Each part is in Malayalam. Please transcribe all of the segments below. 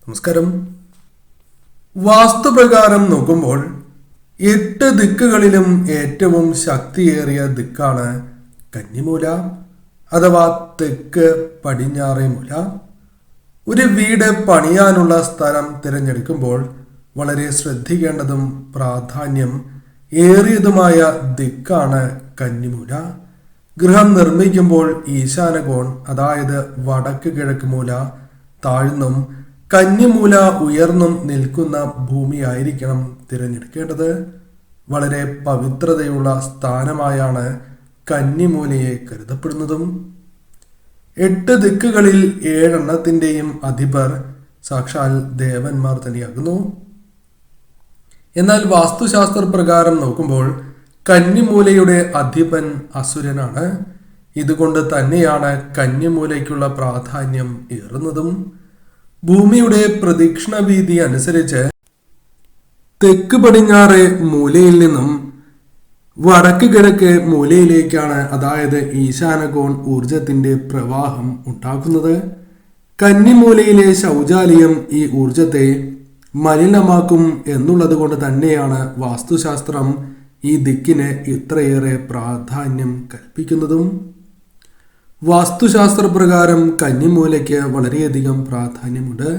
നമസ്കാരം. വാസ്തുപ്രകാരം നോക്കുമ്പോൾ 8 ദിക്കുകളിലും ഏറ്റവും ശക്തിയേറിയ ദിക്കാണ് കന്നിമൂല അഥവാ തെക്ക് പടിഞ്ഞാറേ മൂല. ഒരു വീട് പണിയാനുള്ള സ്ഥലം തിരഞ്ഞെടുക്കുമ്പോൾ വളരെ ശ്രദ്ധിക്കേണ്ടതും പ്രാധാന്യം ഏറിയതുമായ ദിക്കാണ് കന്നിമൂല. ഗൃഹം നിർമ്മിക്കുമ്പോൾ ഈശാനകോൺ, അതായത് വടക്ക് കിഴക്ക് മൂല താഴ്ന്നും കന്നിമൂല ഉയർന്നും നിൽക്കുന്ന ഭൂമിയായിരിക്കണം തിരഞ്ഞെടുക്കേണ്ടത്. വളരെ പവിത്രതയുള്ള സ്ഥാനമായാണ് കന്നിമൂലയെ കരുതപ്പെടുന്നതും. 8 ദിക്കുകളിൽ 7 അധിപർ സാക്ഷാൽ ദേവന്മാർ തന്നെയാകുന്നു. എന്നാൽ വാസ്തുശാസ്ത്ര പ്രകാരം നോക്കുമ്പോൾ കന്നിമൂലയുടെ അധിപൻ അസുരനാണ്. ഇതുകൊണ്ട് തന്നെയാണ് കന്നിമൂലയ്ക്കുള്ള പ്രാധാന്യം ഏറുന്നതും. ഭൂമിയുടെ പ്രദക്ഷിണ വീതി അനുസരിച്ച് തെക്ക് പടിഞ്ഞാറ് മൂലയിൽ നിന്നും വടക്ക് കിഴക്ക് മൂലയിലേക്കാണ്, അതായത് ഈശാനകോൺ, ഊർജത്തിന്റെ പ്രവാഹം ഉണ്ടാക്കുന്നത്. കന്നിമൂലയിലെ ശൗചാലയം ഈ ഊർജത്തെ മലിനമാക്കും എന്നുള്ളത് കൊണ്ട് തന്നെയാണ് വാസ്തുശാസ്ത്രം ഈ ദിക്കിന് ഇത്രയേറെ പ്രാധാന്യം കൽപ്പിക്കുന്നതും. വാസ്തുശാസ്ത്രപ്രകാരം കന്നിമൂലയ്ക്ക് വളരെയധികം പ്രാധാന്യമുണ്ട്.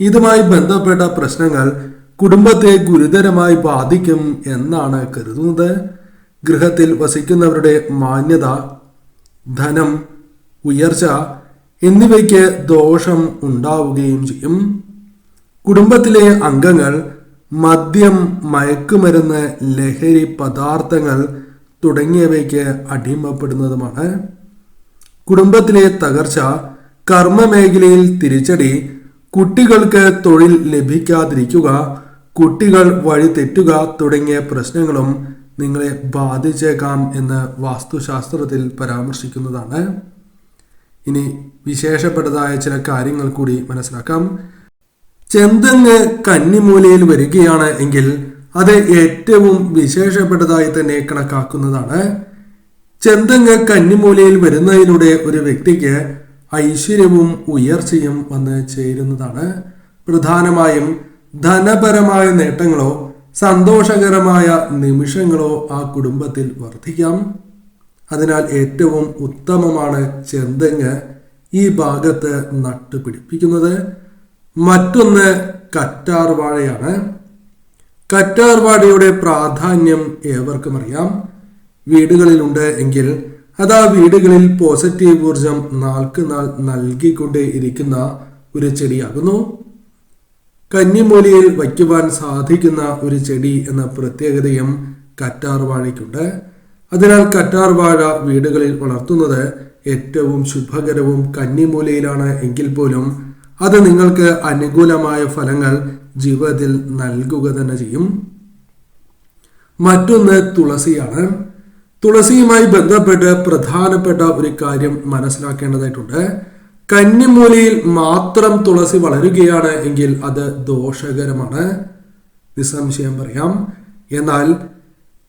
ഇതുമായി ബന്ധപ്പെട്ട പ്രശ്നങ്ങൾ കുടുംബത്തെ ഗുരുതരമായി ബാധിക്കും എന്നാണ് കരുതുന്നത്. ഗൃഹത്തിൽ വസിക്കുന്നവരുടെ മാന്യത, ധനം, ഉയർച്ച എന്നിവയ്ക്ക് ദോഷം ഉണ്ടാവുകയും ചെയ്യും. കുടുംബത്തിലെ അംഗങ്ങൾ മദ്യം, മയക്കുമരുന്ന്, ലഹരി പദാർത്ഥങ്ങൾ തുടങ്ങിയവയ്ക്ക് അടിമപ്പെടുന്നതുമാണ്. കുടുംബത്തിലെ തകർച്ച, കർമ്മമേഖലയിൽ തിരിച്ചടി, കുട്ടികൾക്ക് തൊഴിൽ ലഭിക്കാതിരിക്കുക, കുട്ടികൾ വഴി തെറ്റുക തുടങ്ങിയ പ്രശ്നങ്ങളും നിങ്ങളെ ബാധിച്ചേക്കാം എന്ന് വാസ്തുശാസ്ത്രത്തിൽ പരാമർശിക്കുന്നതാണ്. ഇനി വിശേഷപ്പെട്ടതായ ചില കാര്യങ്ങൾ കൂടി മനസ്സിലാക്കാം. ചെന്തെങ്ങ് കന്നിമൂലയിൽ വരികയാണ് എങ്കിൽ അത് ഏറ്റവും വിശേഷപ്പെട്ടതായി തന്നെ കണക്കാക്കുന്നതാണ്. ചെന്തെങ്ങ് കന്നിമൂലയിൽ വരുന്നതിലൂടെ ഒരു വ്യക്തിക്ക് ഐശ്വര്യവും ഉയർച്ചയും വന്ന് ചേരുന്നതാണ്. പ്രധാനമായും ധനപരമായ നേട്ടങ്ങളോ സന്തോഷകരമായ നിമിഷങ്ങളോ ആ കുടുംബത്തിൽ വർദ്ധിക്കാം. അതിനാൽ ഏറ്റവും ഉത്തമമാണ് ചെന്തെങ്ങ് ഈ ഭാഗത്ത് നട്ടുപിടിപ്പിക്കുന്നത്. മറ്റൊന്ന് കറ്റാർ വാഴയാണ്. കറ്റാർ വാഴയുടെ പ്രാധാന്യം ഏവർക്കും അറിയാം. വീടുകളിലുണ്ട് എങ്കിൽ അത് ആ വീടുകളിൽ പോസിറ്റീവ് ഊർജം നാൾക്ക് നാൾ നൽകിക്കൊണ്ടേ ഇരിക്കുന്ന ഒരു ചെടിയാകുന്നു. കന്നിമൂലയിൽ വയ്ക്കുവാൻ സാധിക്കുന്ന ഒരു ചെടി എന്ന പ്രത്യേകതയും കറ്റാർ വാഴയ്ക്കുണ്ട്. അതിനാൽ കറ്റാർ വാഴ വീടുകളിൽ വളർത്തുന്നത് ഏറ്റവും ശുഭകരവും കന്നിമൂലയിലാണ് എങ്കിൽ പോലും അത് നിങ്ങൾക്ക് അനുകൂലമായ ഫലങ്ങൾ ജീവിതത്തിൽ നൽകുക തന്നെ ചെയ്യും. മറ്റൊന്ന് തുളസിയാണ്. തുളസിയുമായി ബന്ധപ്പെട്ട് പ്രധാനപ്പെട്ട ഒരു കാര്യം മനസ്സിലാക്കേണ്ടതായിട്ടുണ്ട്. കന്നിമൂലയിൽ മാത്രം തുളസി വളരുകയാണ് എങ്കിൽ അത് ദോഷകരമാണ്, നിസ്സംശയം പറയാം. എന്നാൽ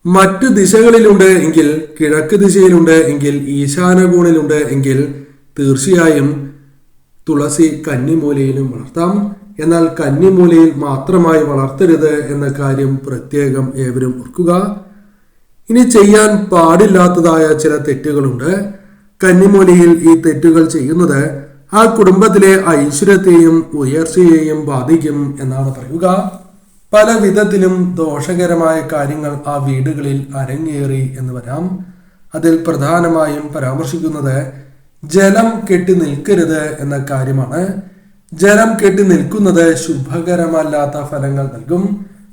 മറ്റു ദിശകളിലുണ്ട് എങ്കിൽ, കിഴക്ക് ദിശയിലുണ്ട് എങ്കിൽ, ഈശാനകോണിലുണ്ട് എങ്കിൽ തീർച്ചയായും തുളസി കന്നിമൂലയിലും വളർത്താം. എന്നാൽ കന്നിമൂലയിൽ മാത്രമായി വളർത്തരുത് എന്ന കാര്യം പ്രത്യേകം ഏവരും ഓർക്കുക. ഇനി ചെയ്യാൻ പാടില്ലാത്തതായ ചില തെറ്റുകളുണ്ട്. കന്നിമൂലയിൽ ഈ തെറ്റുകൾ ചെയ്യുന്നത് ആ കുടുംബത്തിലെ ഐശ്വര്യത്തെയും ഉയർച്ചയെയും ബാധിക്കും എന്നാണ് പറയുക. പല വിധത്തിലും ദോഷകരമായ കാര്യങ്ങൾ ആ വീടുകളിൽ അരങ്ങേറി എന്ന് വരാം. അതിൽ പ്രധാനമായും പരാമർശിക്കുന്നത് ജലം കെട്ടി നിൽക്കരുത് എന്ന കാര്യമാണ്. ജലം കെട്ടി നിൽക്കുന്നത് ശുഭകരമല്ലാത്ത ഫലങ്ങൾ നൽകും.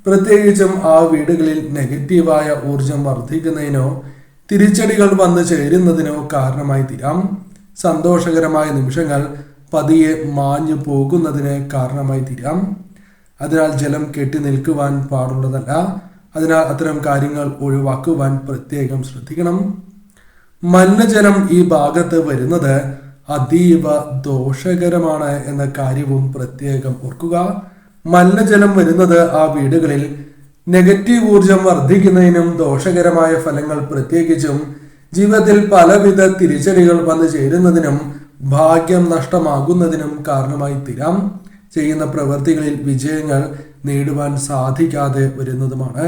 പ്രത്യേകിച്ചും ആ വീടുകളിൽ നെഗറ്റീവായ ഊർജം വർദ്ധിക്കുന്നതിനോ തിരിച്ചടികൾ വന്നു ചേരുന്നതിനോ കാരണമായി തീരാം. സന്തോഷകരമായ നിമിഷങ്ങൾ പതിയെ മാഞ്ഞു പോകുന്നതിന് കാരണമായി തീരാം. അതിനാൽ ജലം കെട്ടി നിൽക്കുവാൻ പാടുള്ളതല്ല. അതിനാൽ അത്തരം കാര്യങ്ങൾ ഒഴിവാക്കുവാൻ പ്രത്യേകം ശ്രദ്ധിക്കണം. മലിനജലം ഈ ഭാഗത്ത് വരുന്നത് അതീവ ദോഷകരമാണ് എന്ന കാര്യവും പ്രത്യേകം ഓർക്കുക. മലിനജലം വരുന്നത് ആ വീടുകളിൽ നെഗറ്റീവ് ഊർജം വർദ്ധിക്കുന്നതിനും ദോഷകരമായ ഫലങ്ങൾ പ്രത്യേകിച്ചും ജീവിതത്തിൽ പലവിധ തിരിച്ചടികൾ വന്നു ചേരുന്നതിനും ഭാഗ്യം നഷ്ടമാകുന്നതിനും കാരണമായി തീരാം. ചെയ്യുന്ന പ്രവൃത്തികളിൽ വിജയങ്ങൾ നേടുവാൻ സാധിക്കാതെ വരുന്നതുമാണ്.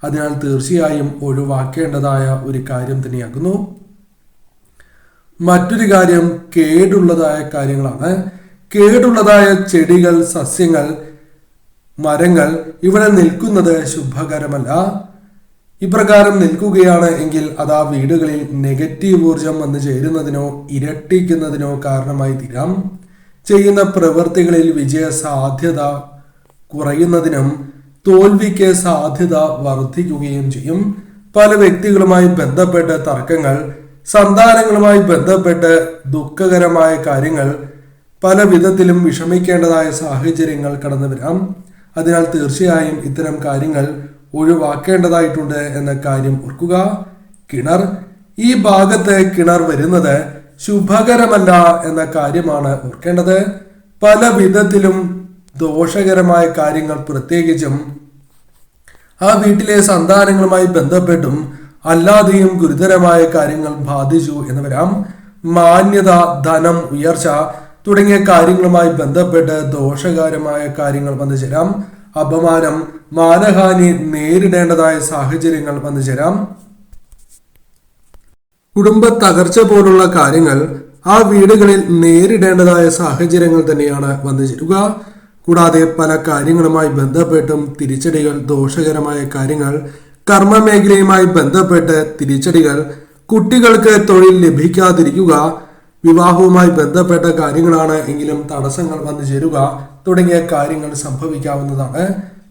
അതിനാൽ തീർച്ചയായും ഒഴിവാക്കേണ്ടതായ ഒരു കാര്യം തന്നെയാകുന്നു. മറ്റൊരു കാര്യം കേടുള്ളതായ കാര്യങ്ങളാണ്. കേടുള്ളതായ ചെടികൾ, സസ്യങ്ങൾ, മരങ്ങൾ ഇവിടെ നിൽക്കുന്നത് ശുഭകരമല്ല. ഇപ്രകാരം നിൽക്കുകയാണ് എങ്കിൽ അത് ആ വീടുകളിൽ നെഗറ്റീവ് ഊർജം വന്നു ചേരുന്നതിനോ ഇരട്ടിക്കുന്നതിനോ കാരണമായി തീരാം. ചെയ്യുന്ന പ്രവൃത്തികളിൽ വിജയ സാധ്യത കുറയുന്നതിനും തോൽവിക്ക് സാധ്യത വർദ്ധിക്കുകയും ചെയ്യും. പല വ്യക്തികളുമായി ബന്ധപ്പെട്ട തർക്കങ്ങൾ, സന്താനങ്ങളുമായി ബന്ധപ്പെട്ട് ദുഃഖകരമായ കാര്യങ്ങൾ, പല വിധത്തിലും വിഷമിക്കേണ്ടതായ സാഹചര്യങ്ങൾ കടന്നു വരാം. അതിനാൽ തീർച്ചയായും ഇത്തരം കാര്യങ്ങൾ ഒഴിവാക്കേണ്ടതായിട്ടുണ്ട് എന്ന കാര്യം ഓർക്കുക. കിണർ, ഈ ഭാഗത്ത് കിണർ വരുന്നത് ശുഭകരമല്ല എന്ന കാര്യമാണ് ഓർക്കേണ്ടത്. പല വിധത്തിലും ദോഷകരമായ കാര്യങ്ങൾ, പ്രത്യേകിച്ചും ആ വീട്ടിലെ സന്താനങ്ങളുമായി ബന്ധപ്പെട്ടും അല്ലാതെയും ഗുരുതരമായ കാര്യങ്ങൾ ബാധിച്ചു എന്ന് വരാം. മാന്യത, ധനം, ഉയർച്ച തുടങ്ങിയ കാര്യങ്ങളുമായി ബന്ധപ്പെട്ട് ദോഷകരമായ കാര്യങ്ങൾ വന്നു ചേരാം. അപമാനം, മാനഹാനി നേരിടേണ്ടതായ സാഹചര്യങ്ങൾ വന്നു ചേരാം. കുടുംബ തകർച്ച പോലുള്ള കാര്യങ്ങൾ ആ വീടുകളിൽ നേരിടേണ്ടതായ സാഹചര്യങ്ങൾ തന്നെയാണ് വന്നു ചേരുക. കൂടാതെ പല കാര്യങ്ങളുമായി ബന്ധപ്പെട്ടും തിരിച്ചടികൾ, ദോഷകരമായ കാര്യങ്ങൾ, കർമ്മ മേഖലയുമായി ബന്ധപ്പെട്ട് തിരിച്ചടികൾ, കുട്ടികൾക്ക് തൊഴിൽ ലഭിക്കാതിരിക്കുക, വിവാഹവുമായി ബന്ധപ്പെട്ട കാര്യങ്ങളാണ് എങ്കിലും തടസ്സങ്ങൾ വന്നു ചേരുക തുടങ്ങിയ കാര്യങ്ങൾ സംഭവിക്കാവുന്നതാണ്.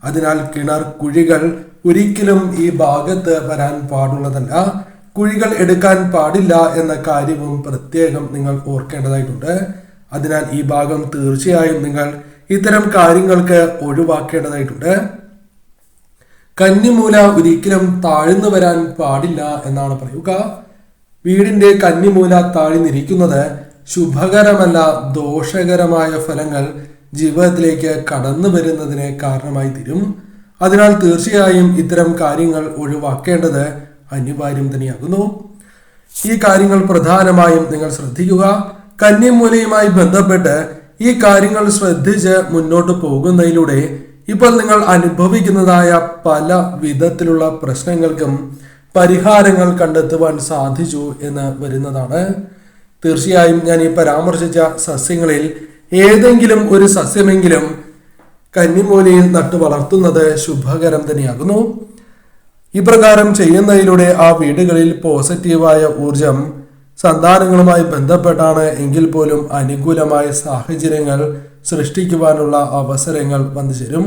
അതിനാൽ കിണർ, കുഴികൾ ഒരിക്കലും ഈ ഭാഗത്ത് വരാൻ പാടുള്ളതല്ല. കുഴികൾ എടുക്കാൻ പാടില്ല എന്ന കാര്യവും പ്രത്യേകം നിങ്ങൾ ഓർക്കേണ്ടതായിട്ടുണ്ട്. അതിനാൽ ഈ ഭാഗം തീർച്ചയായും നിങ്ങൾ ഇത്തരം കാര്യങ്ങൾക്ക് ഒഴിവാക്കേണ്ടതായിട്ടുണ്ട്. കന്നിമൂല ഒരിക്കലും താഴ്ന്നു വരാൻ പാടില്ല എന്നാണ് പറയുക. വീടിന്റെ കന്നിമൂല താഴ്ന്നിരിക്കുന്നത് ശുഭകരമല്ല, ദോഷകരമായ ഫലങ്ങൾ ജീവിതത്തിലേക്ക് കടന്നു വരുന്നതിന് കാരണമായി തീരും. അതിനാൽ തീർച്ചയായും ഇത്തരം കാര്യങ്ങൾ ഒഴിവാക്കേണ്ടത് അനിവാര്യം തന്നെയാകുന്നു. ഈ കാര്യങ്ങൾ പ്രധാനമായും നിങ്ങൾ ശ്രദ്ധിക്കുക. കന്നിമൂലയുമായി ബന്ധപ്പെട്ട് ഈ കാര്യങ്ങൾ ശ്രദ്ധിച്ച് മുന്നോട്ട് പോകുന്നതിലൂടെ ഇപ്പോൾ നിങ്ങൾ അനുഭവിക്കുന്നതായ പല വിധത്തിലുള്ള പ്രശ്നങ്ങൾക്കും പരിഹാരങ്ങൾ കണ്ടെത്തുവാൻ സാധിച്ചു എന്ന് വരുന്നതാണ്. തീർച്ചയായും ഞാൻ ഈ പരാമർശിച്ച സസ്യങ്ങളിൽ ഏതെങ്കിലും ഒരു സസ്യമെങ്കിലും കന്നിമൂലയിൽ നട്ടു വളർത്തുന്നത് ശുഭകരം തന്നെയാകുന്നു. ഇപ്രകാരം ചെയ്യുന്നതിലൂടെ ആ വീടുകളിൽ പോസിറ്റീവായ ഊർജം സന്താനങ്ങളുമായി ബന്ധപ്പെട്ടാണ് എങ്കിൽ പോലും അനുകൂലമായ സാഹചര്യങ്ങൾ സൃഷ്ടിക്കുവാനുള്ള അവസരങ്ങൾ വന്നു ചേരും.